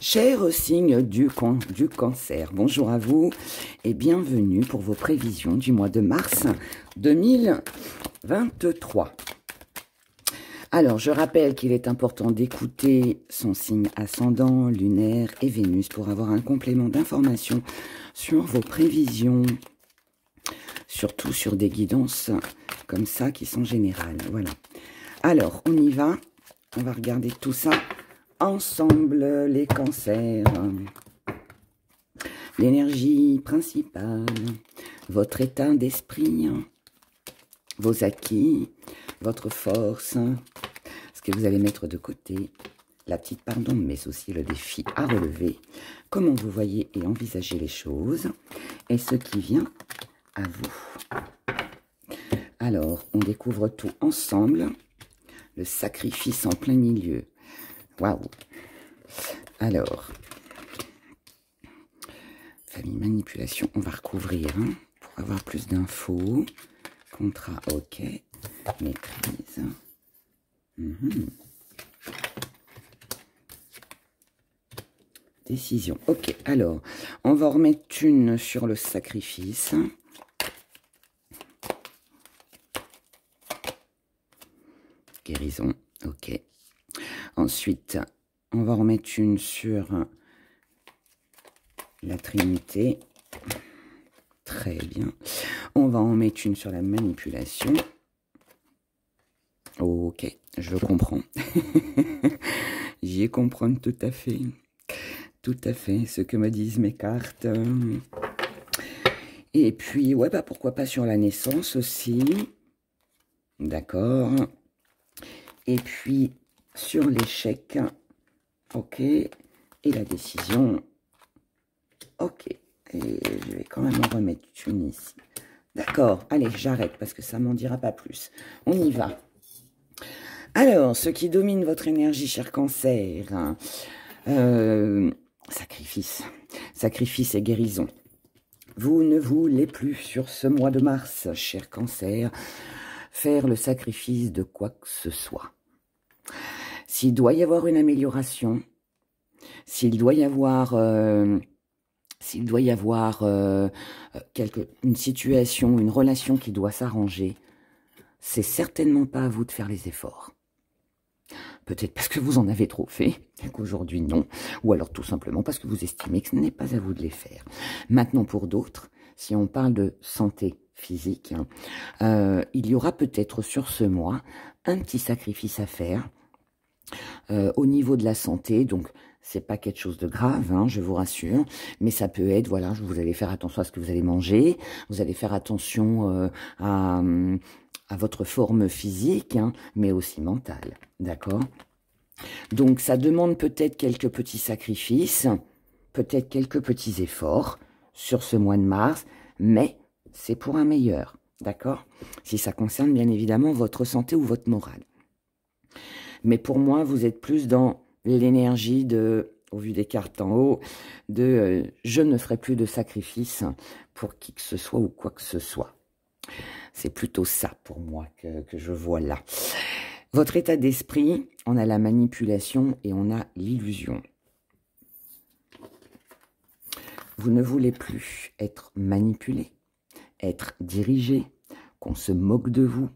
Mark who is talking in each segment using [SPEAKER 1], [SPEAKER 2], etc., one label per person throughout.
[SPEAKER 1] Cher signe du cancer, bonjour à vous et bienvenue pour vos prévisions du mois de mars 2023. Alors, je rappelle qu'il est important d'écouter son signe ascendant, lunaire et Vénus pour avoir un complément d'information sur vos prévisions, surtout sur des guidances comme ça qui sont générales. Voilà. Alors, on y va. On va regarder tout ça ensemble, les cancers. L'énergie principale, votre état d'esprit, vos acquis, votre force, ce que vous allez mettre de côté, la petite pardon, mais aussi le défi à relever, comment vous voyez et envisagez les choses, et ce qui vient à vous. Alors, on découvre tout ensemble, le sacrifice en plein milieu. Waouh! Alors, famille manipulation, on va recouvrir pour avoir plus d'infos. Contrat, ok. Maîtrise. Décision, ok. Alors, on va remettre une sur le sacrifice. Guérison, ok. Ensuite, on va remettre une sur la Trinité. Très bien. On va en mettre une sur la manipulation. Ok, je comprends. J'y comprends tout à fait. Tout à fait ce que me disent mes cartes. Et puis, ouais, bah pourquoi pas sur la naissance aussi. D'accord. Et puis, sur l'échec. Ok. Et la décision. Ok. Et je vais quand même en remettre une ici. D'accord. Allez, j'arrête parce que ça m'en dira pas plus. On y va. Alors, ce qui domine votre énergie, cher cancer. Sacrifice. Sacrifice et guérison. Vous ne voulez plus, sur ce mois de mars, cher cancer, faire le sacrifice de quoi que ce soit. S'il doit y avoir une amélioration, s'il doit y avoir une situation, une relation qui doit s'arranger, c'est certainement pas à vous de faire les efforts. Peut-être parce que vous en avez trop fait, et qu'aujourd'hui non, ou alors tout simplement parce que vous estimez que ce n'est pas à vous de les faire. Maintenant, pour d'autres, si on parle de santé physique, il y aura peut-être sur ce mois un petit sacrifice à faire au niveau de la santé, donc c'est pas quelque chose de grave, je vous rassure, mais ça peut être, voilà, vous allez faire attention à ce que vous allez manger, vous allez faire attention à votre forme physique, mais aussi mentale, d'accord? Donc ça demande peut-être quelques petits sacrifices, peut-être quelques petits efforts sur ce mois de mars, mais c'est pour un meilleur, d'accord? Si ça concerne bien évidemment votre santé ou votre morale. Mais pour moi, vous êtes plus dans l'énergie de, au vu des cartes en haut, de je ne ferai plus de sacrifice pour qui que ce soit ou quoi que ce soit. C'est plutôt ça pour moi que je vois là. Votre état d'esprit, on a la manipulation et on a l'illusion. Vous ne voulez plus être manipulé, être dirigé, qu'on se moque de vous.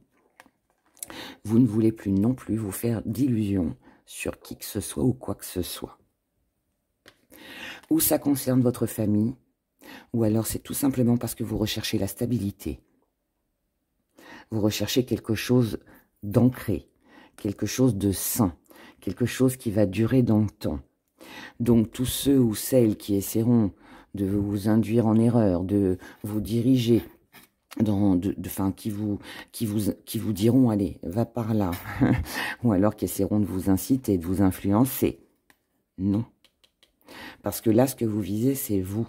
[SPEAKER 1] Vous ne voulez plus non plus vous faire d'illusions sur qui que ce soit ou quoi que ce soit. Ou ça concerne votre famille, ou alors c'est tout simplement parce que vous recherchez la stabilité. Vous recherchez quelque chose d'ancré, quelque chose de sain, quelque chose qui va durer dans le temps. Donc tous ceux ou celles qui essaieront de vous induire en erreur, de vous diriger, qui vous diront allez, va par là, ou alors qui essaieront de vous inciter, de vous influencer. Non. Parce que là, ce que vous visez, c'est vous.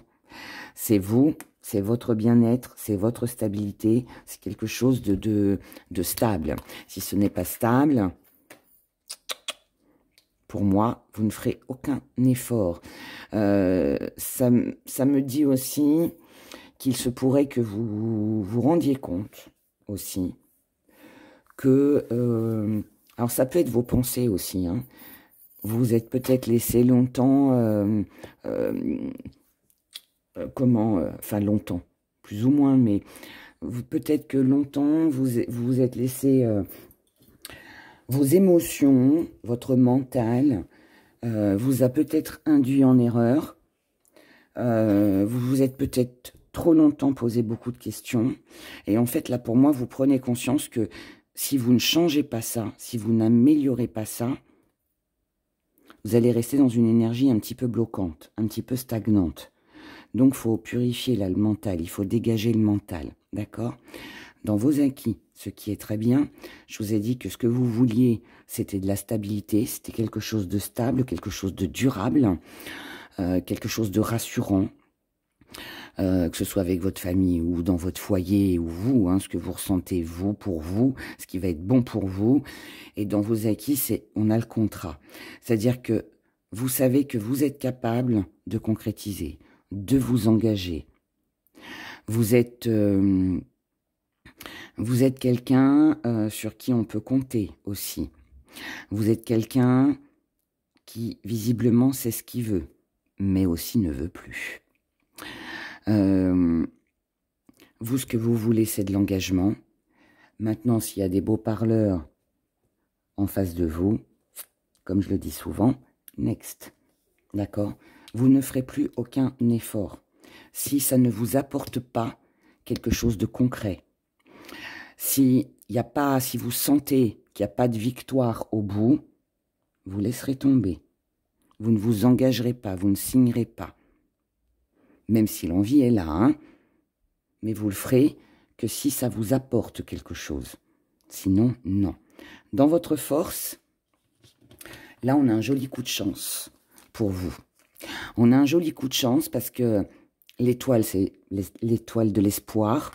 [SPEAKER 1] C'est vous, c'est votre bien-être, c'est votre stabilité, c'est quelque chose de stable. Si ce n'est pas stable, pour moi, vous ne ferez aucun effort. Ça me dit aussi qu'il se pourrait que vous vous rendiez compte aussi que... alors ça peut être vos pensées aussi, vous vous êtes peut-être laissé longtemps, enfin longtemps, plus ou moins, mais peut-être que longtemps, vous vous êtes laissé vos émotions, votre mental, vous a peut-être induit en erreur. Vous vous êtes peut-être trop longtemps posé beaucoup de questions. Et en fait, là, pour moi, vous prenez conscience que si vous ne changez pas ça, si vous n'améliorez pas ça, vous allez rester dans une énergie un petit peu bloquante, un petit peu stagnante. Donc, il faut purifier là, le mental, il faut dégager le mental, d'accord? Dans vos acquis, ce qui est très bien, je vous ai dit que ce que vous vouliez, c'était de la stabilité, c'était quelque chose de stable, quelque chose de durable, quelque chose de rassurant, que ce soit avec votre famille ou dans votre foyer ou vous, hein, ce que vous ressentez vous, pour vous, ce qui va être bon pour vous. Et dans vos acquis, on a le contrat. C'est-à-dire que vous savez que vous êtes capable de concrétiser, de vous engager. Vous êtes quelqu'un sur qui on peut compter aussi. Vous êtes quelqu'un qui, visiblement, sait ce qu'il veut, mais aussi ne veut plus. Vous, ce que vous voulez, c'est de l'engagement. Maintenant, s'il y a des beaux parleurs en face de vous, comme je le dis souvent, next. D'accord? Vous ne ferez plus aucun effort. Si ça ne vous apporte pas quelque chose de concret, si vous sentez qu'il n'y a pas de victoire au bout, vous laisserez tomber. Vous ne vous engagerez pas, vous ne signerez pas. Même si l'envie est là, hein, mais vous le ferez que si ça vous apporte quelque chose. Sinon, non. Dans votre force, là, on a un joli coup de chance pour vous. On a un joli coup de chance parce que l'étoile, c'est l'étoile de l'espoir.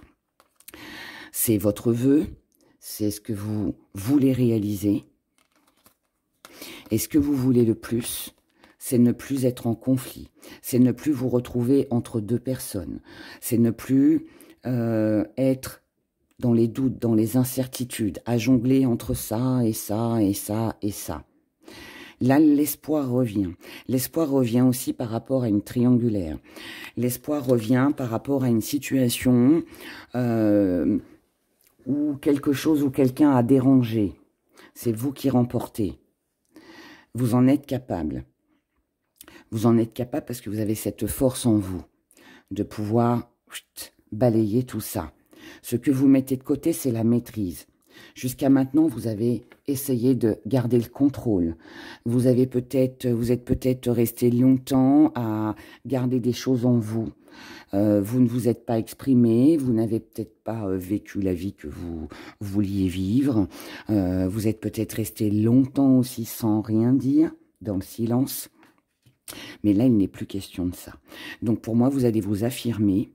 [SPEAKER 1] C'est votre vœu, c'est ce que vous voulez réaliser. Et ce que vous voulez le plus, c'est ne plus être en conflit. C'est ne plus vous retrouver entre deux personnes. C'est ne plus être dans les doutes, dans les incertitudes, à jongler entre ça et ça et ça et ça. Là, l'espoir revient. L'espoir revient aussi par rapport à une triangulaire. L'espoir revient par rapport à une situation où quelque chose ou quelqu'un a dérangé. C'est vous qui remportez. Vous en êtes capable. Vous en êtes capable parce que vous avez cette force en vous de pouvoir balayer tout ça. Ce que vous mettez de côté, c'est la maîtrise. Jusqu'à maintenant, vous avez essayé de garder le contrôle. Vous êtes peut-être resté longtemps à garder des choses en vous. Vous ne vous êtes pas exprimé, vous n'avez peut-être pas vécu la vie que vous vouliez vivre. Vous êtes peut-être resté longtemps aussi sans rien dire, dans le silence. Mais là, il n'est plus question de ça. Donc pour moi, vous allez vous affirmer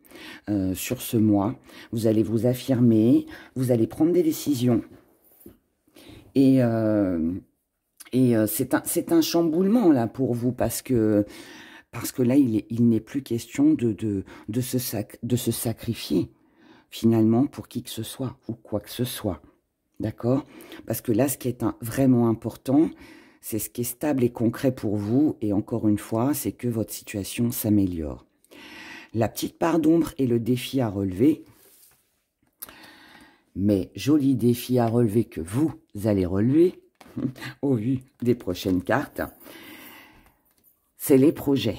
[SPEAKER 1] sur ce mois. Vous allez vous affirmer, vous allez prendre des décisions. Et c'est un chamboulement là pour vous parce que là, il n'est plus question de se sacrifier finalement pour qui que ce soit ou quoi que ce soit. D'accord? Parce que là, ce qui est vraiment important, c'est ce qui est stable et concret pour vous. Et encore une fois, c'est que votre situation s'améliore. La petite part d'ombre est le défi à relever. Mais joli défi à relever que vous allez relever, au vu des prochaines cartes, c'est les projets.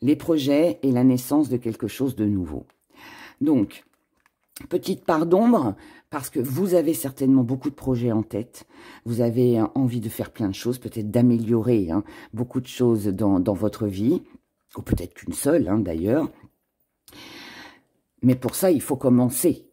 [SPEAKER 1] Les projets et la naissance de quelque chose de nouveau. Donc, petite part d'ombre, parce que vous avez certainement beaucoup de projets en tête. Vous avez envie de faire plein de choses, peut-être d'améliorer beaucoup de choses dans votre vie, ou peut-être qu'une seule d'ailleurs. Mais pour ça, il faut commencer.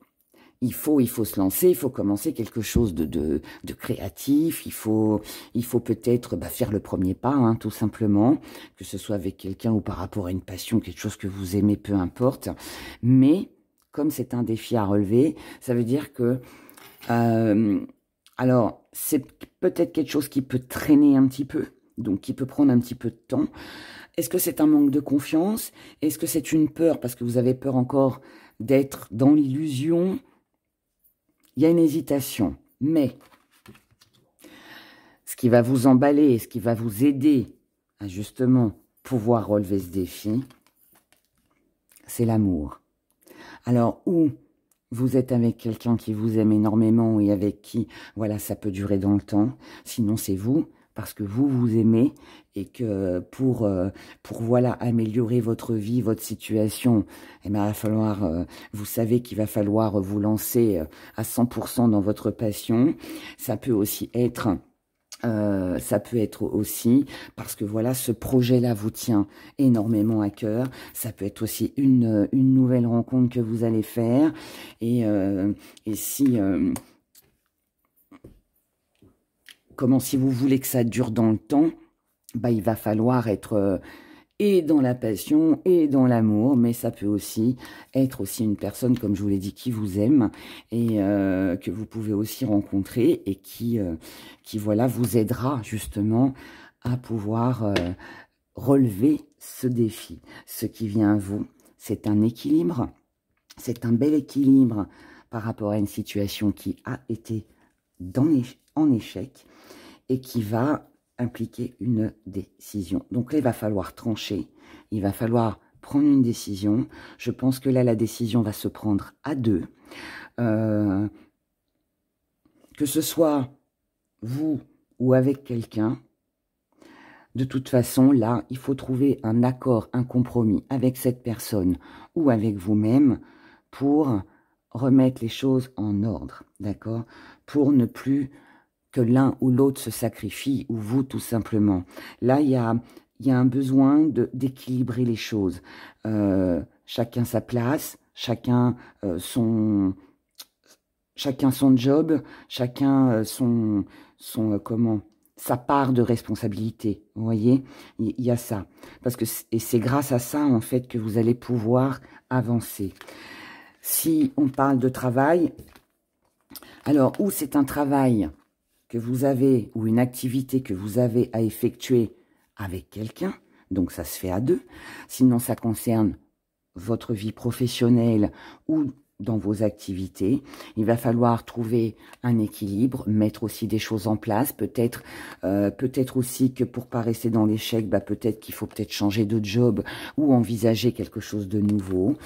[SPEAKER 1] Il faut se lancer, il faut commencer quelque chose de créatif, il faut peut-être faire le premier pas, tout simplement, que ce soit avec quelqu'un ou par rapport à une passion, quelque chose que vous aimez, peu importe. Mais comme c'est un défi à relever, ça veut dire que, alors, c'est peut-être quelque chose qui peut traîner un petit peu, donc qui peut prendre un petit peu de temps. Est-ce que c'est un manque de confiance? Est-ce que c'est une peur, parce que vous avez peur encore d'être dans l'illusion? Il y a une hésitation, mais ce qui va vous emballer, ce qui va vous aider à justement pouvoir relever ce défi, c'est l'amour. Alors, où vous êtes avec quelqu'un qui vous aime énormément et avec qui, voilà, ça peut durer dans le temps. Sinon, c'est vous, parce que vous vous aimez et que pour voilà, améliorer votre vie, votre situation, eh ben, il va falloir, vous savez qu'il va falloir vous lancer à 100% dans votre passion. Ça peut aussi être... ça peut être aussi parce que voilà, ce projet-là vous tient énormément à cœur. Ça peut être aussi une nouvelle rencontre que vous allez faire. Et si, si vous voulez que ça dure dans le temps, bah, il va falloir être et dans la passion et dans l'amour, mais ça peut aussi être aussi une personne, comme je vous l'ai dit, qui vous aime et que vous pouvez aussi rencontrer et qui voilà, vous aidera justement à pouvoir relever ce défi. Ce qui vient à vous, c'est un équilibre, c'est un bel équilibre par rapport à une situation qui a été en échec et qui va impliquer une décision. Donc là, il va falloir trancher, il va falloir prendre une décision. Je pense que là, la décision va se prendre à deux. Que ce soit vous ou avec quelqu'un, de toute façon, là, il faut trouver un accord, un compromis avec cette personne ou avec vous-même pour remettre les choses en ordre, d'accord? Pour ne plus que l'un ou l'autre se sacrifie, ou vous tout simplement. Là, il y a un besoin d'équilibrer les choses. Chacun sa place, chacun son job, chacun sa part de responsabilité. Vous voyez, il y a ça. Et c'est grâce à ça, en fait, que vous allez pouvoir avancer. Si on parle de travail, alors, où c'est un travail que vous avez, ou une activité que vous avez à effectuer avec quelqu'un, donc ça se fait à deux. Sinon, ça concerne votre vie professionnelle ou dans vos activités. Il va falloir trouver un équilibre, mettre aussi des choses en place. Peut-être aussi que pour pas rester dans l'échec, bah, peut-être qu'il faut peut-être changer de job ou envisager quelque chose de nouveau.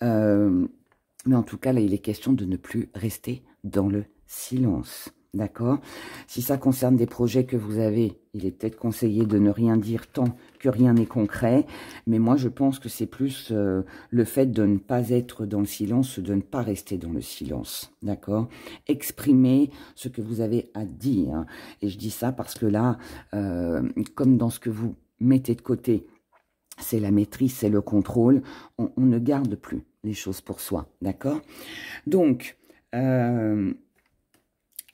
[SPEAKER 1] Mais en tout cas, là, il est question de ne plus rester dans le silence. D'accord? Si ça concerne des projets que vous avez, il est peut-être conseillé de ne rien dire tant que rien n'est concret. Mais moi, je pense que c'est plus le fait de ne pas être dans le silence, de ne pas rester dans le silence. D'accord? Exprimez ce que vous avez à dire. Et je dis ça parce que là, comme dans ce que vous mettez de côté, c'est la maîtrise, c'est le contrôle, on ne garde plus les choses pour soi. D'accord? Donc...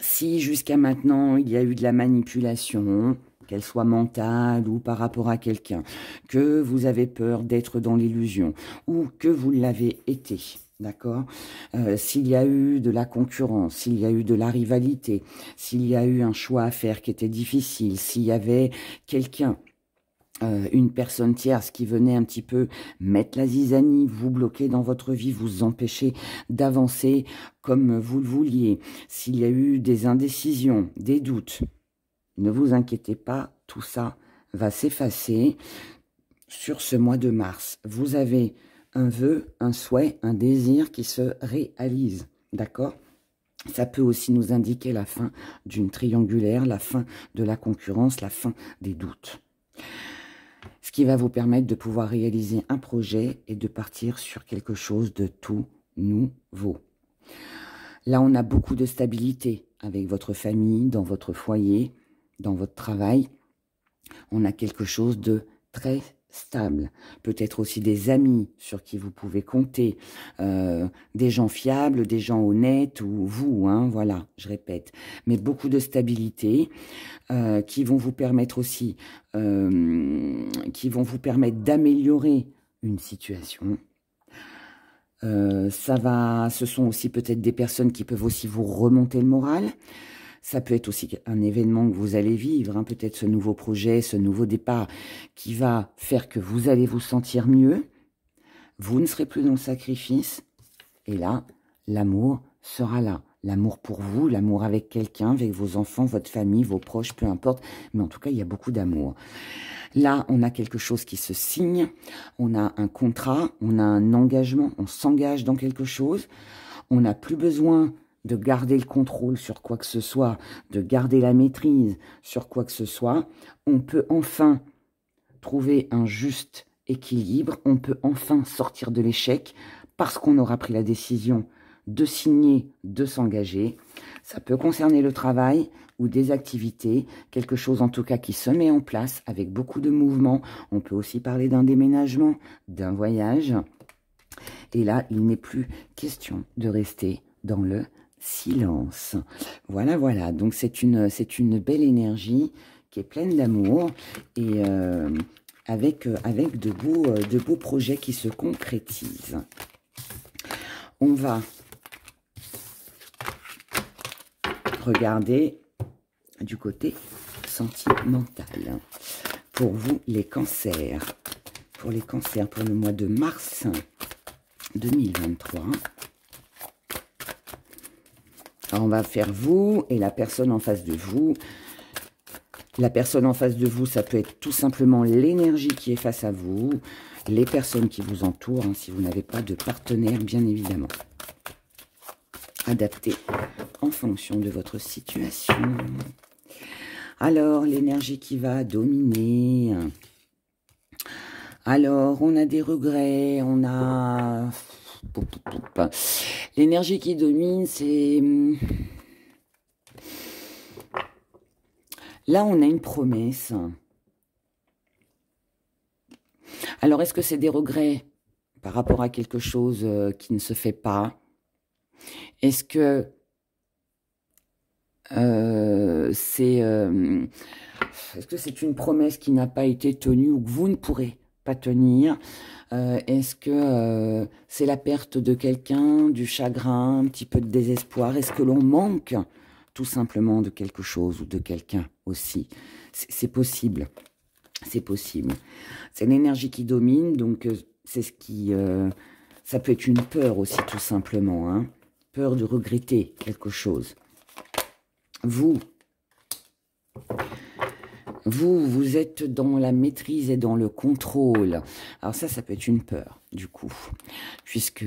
[SPEAKER 1] si jusqu'à maintenant, il y a eu de la manipulation, qu'elle soit mentale ou par rapport à quelqu'un, que vous avez peur d'être dans l'illusion ou que vous l'avez été, d'accord? S'il y a eu de la concurrence, s'il y a eu de la rivalité, s'il y a eu un choix à faire qui était difficile, s'il y avait quelqu'un... une personne tierce qui venait un petit peu mettre la zizanie, vous bloquer dans votre vie, vous empêcher d'avancer comme vous le vouliez. S'il y a eu des indécisions, des doutes, ne vous inquiétez pas, tout ça va s'effacer sur ce mois de mars. Vous avez un vœu, un souhait, un désir qui se réalise, d'accord ? Ça peut aussi nous indiquer la fin d'une triangulaire, la fin de la concurrence, la fin des doutes. Ce qui va vous permettre de pouvoir réaliser un projet et de partir sur quelque chose de tout nouveau. Là, on a beaucoup de stabilité avec votre famille, dans votre foyer, dans votre travail. On a quelque chose de très stable. Peut-être aussi des amis sur qui vous pouvez compter, des gens fiables, des gens honnêtes, ou vous, hein, voilà, je répète. Mais beaucoup de stabilité qui vont vous permettre aussi, d'améliorer une situation. Ce sont aussi peut-être des personnes qui peuvent aussi vous remonter le moral. Ça peut être aussi un événement que vous allez vivre, hein, peut-être ce nouveau projet, ce nouveau départ qui va faire que vous allez vous sentir mieux. Vous ne serez plus dans le sacrifice. Et là, l'amour sera là. L'amour pour vous, l'amour avec quelqu'un, avec vos enfants, votre famille, vos proches, peu importe. Mais en tout cas, il y a beaucoup d'amour. Là, on a quelque chose qui se signe. On a un contrat, on a un engagement, on s'engage dans quelque chose. On n'a plus besoin de garder le contrôle sur quoi que ce soit, de garder la maîtrise sur quoi que ce soit. On peut enfin trouver un juste équilibre. On peut enfin sortir de l'échec parce qu'on aura pris la décision de signer, de s'engager. Ça peut concerner le travail ou des activités, quelque chose en tout cas qui se met en place avec beaucoup de mouvements. On peut aussi parler d'un déménagement, d'un voyage. Et là, il n'est plus question de rester dans le silence. Voilà, voilà. Donc, c'est une belle énergie qui est pleine d'amour et avec de beaux projets qui se concrétisent. On va regarder du côté sentimental. Pour vous, les cancers. Pour les cancers, pour le mois de mars 2023. Alors, on va faire vous et la personne en face de vous. La personne en face de vous, ça peut être tout simplement l'énergie qui est face à vous, les personnes qui vous entourent, hein, si vous n'avez pas de partenaire, bien évidemment. Adapté en fonction de votre situation. Alors, l'énergie qui va dominer. Alors, on a des regrets, on a... L'énergie qui domine, c'est... Là, on a une promesse. Alors, est-ce que c'est des regrets par rapport à quelque chose qui ne se fait pas? Est-ce que c'est une promesse qui n'a pas été tenue ou que vous ne pourrez pas tenir? Est-ce que c'est la perte de quelqu'un, du chagrin, un petit peu de désespoir? Est-ce que l'on manque tout simplement de quelque chose ou de quelqu'un aussi? C'est possible. C'est possible. C'est l'énergie qui domine, donc c'est ce qui... ça peut être une peur aussi, tout simplement. Hein. Peur de regretter quelque chose. Vous êtes dans la maîtrise et dans le contrôle. Alors ça peut être une peur, du coup. Puisque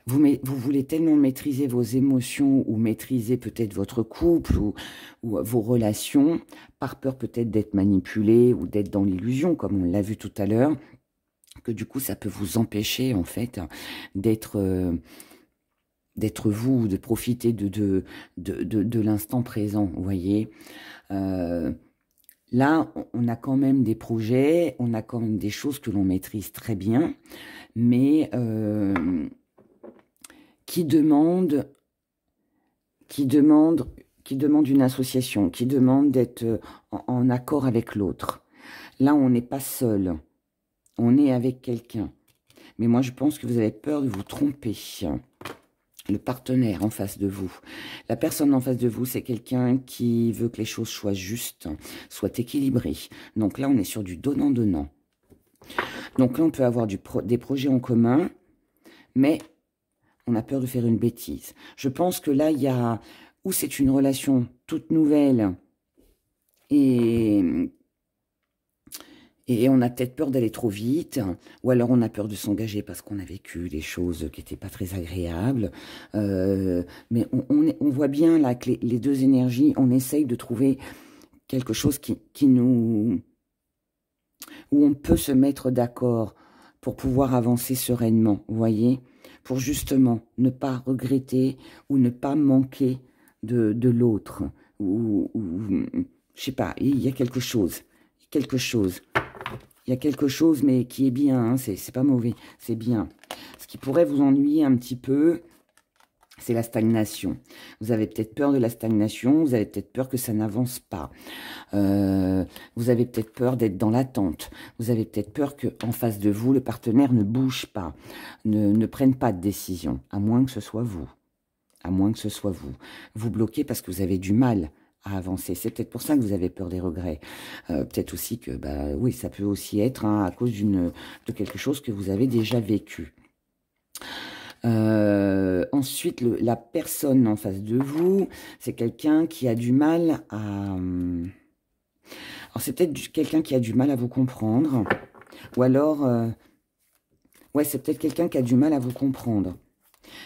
[SPEAKER 1] vous voulez tellement maîtriser vos émotions ou maîtriser peut-être votre couple ou vos relations, par peur peut-être d'être manipulé ou d'être dans l'illusion, comme on l'a vu tout à l'heure, que du coup, ça peut vous empêcher, en fait, d'être vous, de profiter de l'instant présent, vous voyez. Là, on a quand même des projets, on a quand même des choses que l'on maîtrise très bien, mais qui demandent une association, qui demandent d'être en accord avec l'autre. Là, on n'est pas seul, on est avec quelqu'un. Mais moi, je pense que vous avez peur de vous tromper. Le partenaire en face de vous. La personne en face de vous, c'est quelqu'un qui veut que les choses soient justes, soient équilibrées. Donc là, on est sur du donnant-donnant. Donc là, on peut avoir des projets en commun, mais on a peur de faire une bêtise. Je pense que là, il y a... Ou c'est une relation toute nouvelle et on a peut-être peur d'aller trop vite, ou alors on a peur de s'engager parce qu'on a vécu des choses qui n'étaient pas très agréables. Mais on voit bien là que les deux énergies, on essaye de trouver quelque chose où on peut se mettre d'accord pour pouvoir avancer sereinement, vous voyez, pour justement ne pas regretter ou ne pas manquer de l'autre. Ou je sais pas, il y a quelque chose. Il y a quelque chose, mais qui est bien, hein, c'est pas mauvais, c'est bien. Ce qui pourrait vous ennuyer un petit peu, c'est la stagnation. Vous avez peut-être peur de la stagnation, vous avez peut-être peur que ça n'avance pas. Vous avez peut-être peur d'être dans l'attente. Vous avez peut-être peur qu'en face de vous, le partenaire ne bouge pas, ne prenne pas de décision, à moins que ce soit vous. À moins que ce soit vous. Vous bloquez parce que vous avez du mal à avancer. C'est peut-être pour ça que vous avez peur des regrets. Peut-être aussi que, oui, ça peut aussi être à cause de quelque chose que vous avez déjà vécu. Ensuite, la personne en face de vous, c'est quelqu'un qui a du mal à... Alors, c'est peut-être quelqu'un qui a du mal à vous comprendre. Ou alors... ouais, c'est peut-être quelqu'un qui a du mal à vous comprendre.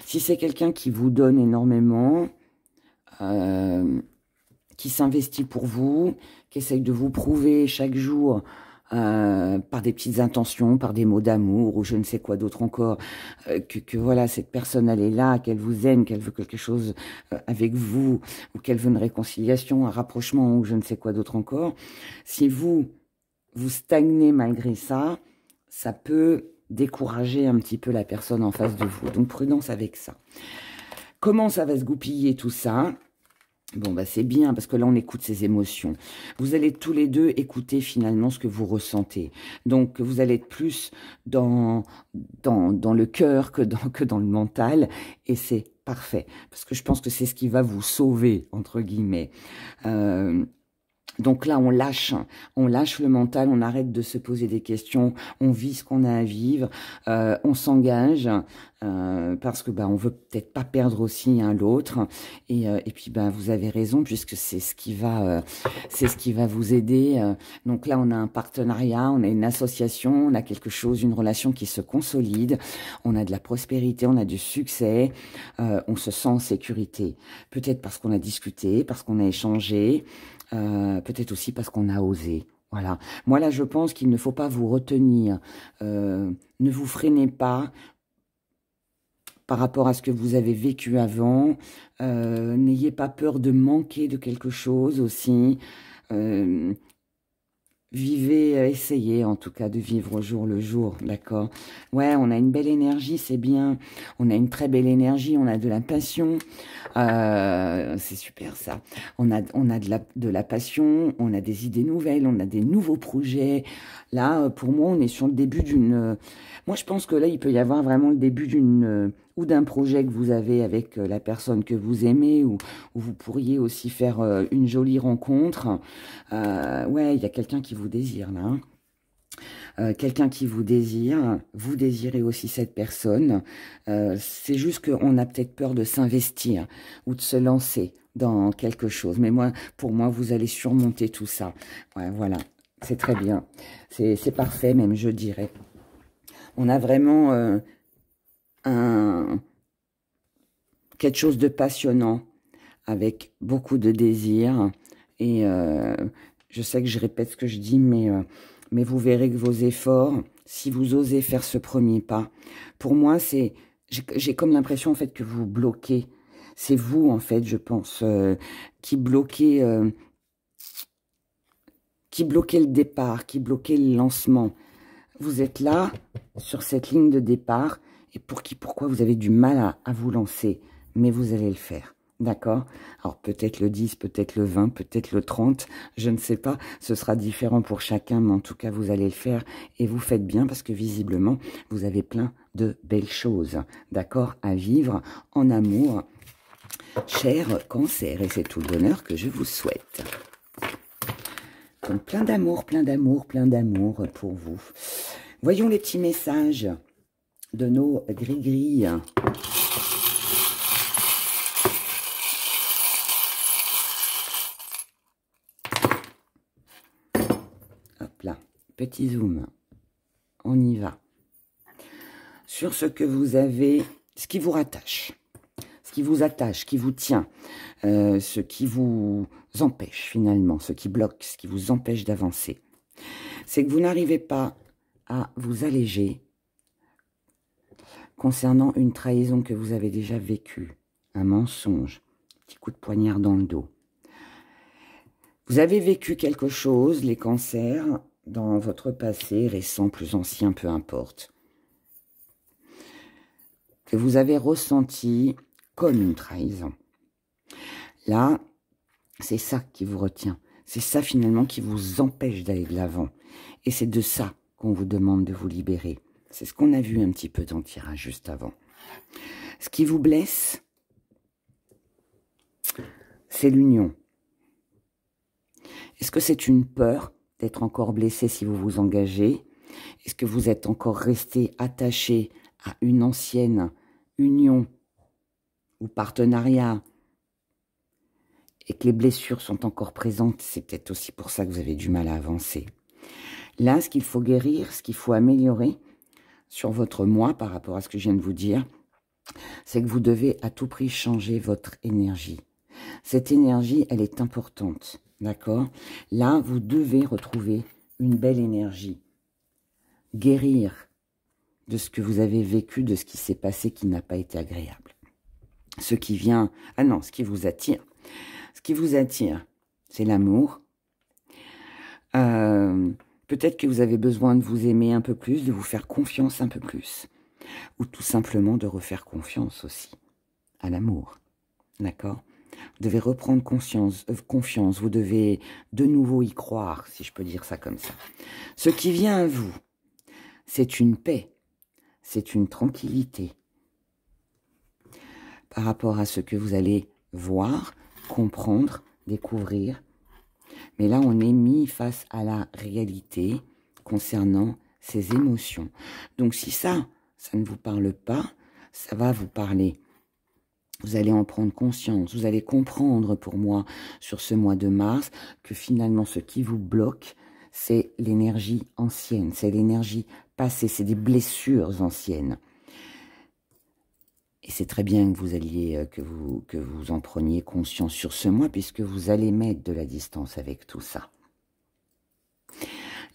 [SPEAKER 1] Si c'est quelqu'un qui vous donne énormément, qui s'investit pour vous, qui essaye de vous prouver chaque jour par des petites intentions, par des mots d'amour ou je ne sais quoi d'autre encore, que voilà, cette personne elle est là, qu'elle vous aime, qu'elle veut quelque chose avec vous, ou qu'elle veut une réconciliation, un rapprochement ou je ne sais quoi d'autre encore. Si vous stagnez malgré ça, ça peut décourager un petit peu la personne en face de vous. Donc prudence avec ça. Comment ça va se goupiller tout ça ? Bon, bah c'est bien, parce que là, on écoute ses émotions. Vous allez tous les deux écouter finalement ce que vous ressentez. Donc, vous allez être plus dans le cœur que dans le mental. Et c'est parfait, parce que je pense que c'est ce qui va vous sauver, entre guillemets. Donc là, on lâche le mental, on arrête de se poser des questions, on vit ce qu'on a à vivre, on s'engage parce que on veut peut-être pas perdre aussi l'autre et puis vous avez raison puisque c'est ce qui va vous aider. Donc là, on a un partenariat, on a une association, on a quelque chose, une relation qui se consolide, on a de la prospérité, on a du succès, on se sent en sécurité. Peut-être parce qu'on a discuté, parce qu'on a échangé. Peut-être aussi parce qu'on a osé. Voilà. Moi, là, je pense qu'il ne faut pas vous retenir. Ne vous freinez pas par rapport à ce que vous avez vécu avant. N'ayez pas peur de manquer de quelque chose aussi. Vivez, essayez en tout cas de vivre au jour le jour, d'accord? Ouais, on a une belle énergie, c'est bien. On a une très belle énergie, on a de la passion. C'est super ça. On a de la passion, on a des idées nouvelles, on a des nouveaux projets. Là, pour moi, on est sur le début d'une... Moi, je pense que là, il peut y avoir vraiment le début d'une... ou d'un projet que vous avez avec la personne que vous aimez, ou vous pourriez aussi faire une jolie rencontre. Ouais, il y a quelqu'un qui vous désire, là. Quelqu'un qui vous désire, vous désirez aussi cette personne. C'est juste qu'on a peut-être peur de s'investir ou de se lancer dans quelque chose. Mais pour moi, vous allez surmonter tout ça. Ouais, voilà, c'est très bien. C'est parfait même, je dirais. On a vraiment quelque chose de passionnant avec beaucoup de désir. Et je sais que je répète ce que je dis, mais vous verrez que vos efforts, si vous osez faire ce premier pas, pour moi, j'ai comme l'impression en fait que vous bloquez. C'est vous, en fait, je pense, qui bloquez le départ, qui bloquez le lancement. Vous êtes là, sur cette ligne de départ, et pourquoi vous avez du mal à vous lancer. Mais vous allez le faire. D'accord? Alors peut-être le 10, peut-être le 20, peut-être le 30, je ne sais pas. Ce sera différent pour chacun, mais en tout cas, vous allez le faire. Et vous faites bien parce que visiblement, vous avez plein de belles choses, d'accord, à vivre en amour. Cher Cancer, et c'est tout le bonheur que je vous souhaite. Donc plein d'amour, plein d'amour, plein d'amour pour vous. Voyons les petits messages de nos gris-gris. Hop là, petit zoom. On y va. Sur ce que vous avez, ce qui vous rattache, ce qui vous attache, ce qui vous tient, ce qui vous empêche finalement, ce qui bloque, ce qui vous empêche d'avancer. C'est que vous n'arrivez pas à vous alléger concernant une trahison que vous avez déjà vécue, un mensonge, un petit coup de poignard dans le dos. Vous avez vécu quelque chose, les cancers, dans votre passé, récent, plus ancien, peu importe, que vous avez ressenti comme une trahison. Là, c'est ça qui vous retient. C'est ça finalement qui vous empêche d'aller de l'avant. Et c'est de ça qu'on vous demande de vous libérer. C'est ce qu'on a vu un petit peu dans le tirage juste avant. Ce qui vous blesse, c'est l'union. Est-ce que c'est une peur d'être encore blessé si vous vous engagez? Est-ce que vous êtes encore resté attaché à une ancienne union ou partenariat et que les blessures sont encore présentes, c'est peut-être aussi pour ça que vous avez du mal à avancer. Là, ce qu'il faut guérir, ce qu'il faut améliorer sur votre moi par rapport à ce que je viens de vous dire, c'est que vous devez à tout prix changer votre énergie. Cette énergie, elle est importante, d'accord? Là, vous devez retrouver une belle énergie. Guérir de ce que vous avez vécu, de ce qui s'est passé qui n'a pas été agréable. Ce qui vient... Ah non, ce qui vous attire. Ce qui vous attire, c'est l'amour. Peut-être que vous avez besoin de vous aimer un peu plus, de vous faire confiance un peu plus. Ou tout simplement de refaire confiance aussi à l'amour. D'accord? Vous devez reprendre confiance, vous devez de nouveau y croire, si je peux dire ça comme ça. Ce qui vient à vous, c'est une paix, c'est une tranquillité par rapport à ce que vous allez voir, comprendre, découvrir. Mais là, on est mis face à la réalité concernant ces émotions. Donc, si ça ne vous parle pas, ça va vous parler. Vous allez en prendre conscience, vous allez comprendre pour moi, sur ce mois de mars, que finalement, ce qui vous bloque, c'est l'énergie ancienne, c'est l'énergie passée, c'est des blessures anciennes. Et c'est très bien que vous alliez, que vous en preniez conscience sur ce mois, puisque vous allez mettre de la distance avec tout ça.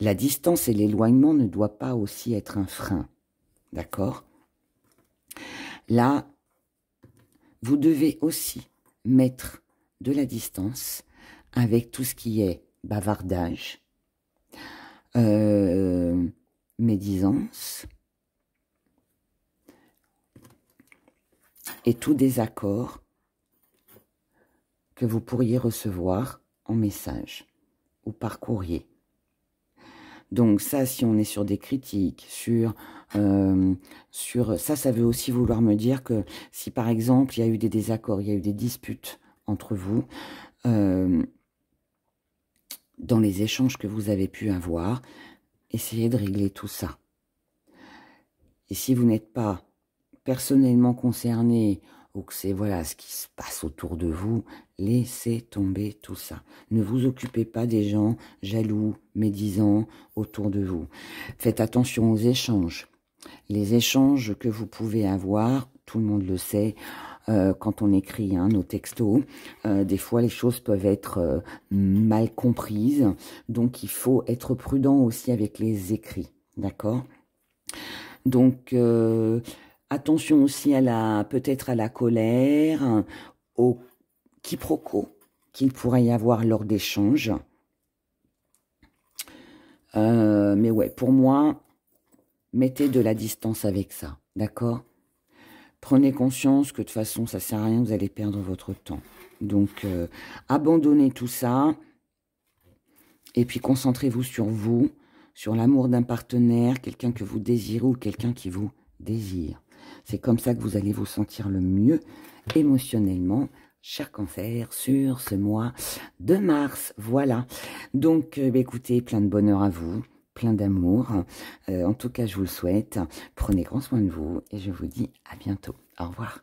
[SPEAKER 1] La distance et l'éloignement ne doivent pas aussi être un frein, d'accord? Là, vous devez aussi mettre de la distance avec tout ce qui est bavardage, médisance et tout désaccord que vous pourriez recevoir en message ou par courrier. Donc ça, si on est sur des critiques, sur ça veut aussi vouloir me dire que si par exemple il y a eu des désaccords, il y a eu des disputes entre vous, dans les échanges que vous avez pu avoir, essayez de régler tout ça. Et si vous n'êtes pas personnellement concerné, ou que c'est voilà ce qui se passe autour de vous, laissez tomber tout ça. Ne vous occupez pas des gens jaloux, médisants autour de vous. Faites attention aux échanges. Les échanges que vous pouvez avoir, tout le monde le sait, quand on écrit nos textos, des fois les choses peuvent être mal comprises. Donc il faut être prudent aussi avec les écrits, d'accord? Donc... attention aussi à peut-être à la colère, au quiproquo qu'il pourrait y avoir lors d'échanges. Mais ouais, pour moi, mettez de la distance avec ça, d'accord? Prenez conscience que de toute façon, ça sert à rien, vous allez perdre votre temps. Donc, abandonnez tout ça et puis concentrez-vous sur vous, sur l'amour d'un partenaire, quelqu'un que vous désirez ou quelqu'un qui vous désire. C'est comme ça que vous allez vous sentir le mieux émotionnellement, cher Cancer, sur ce mois de mars. Voilà. Donc, écoutez, plein de bonheur à vous, plein d'amour. En tout cas, je vous le souhaite. Prenez grand soin de vous et je vous dis à bientôt. Au revoir.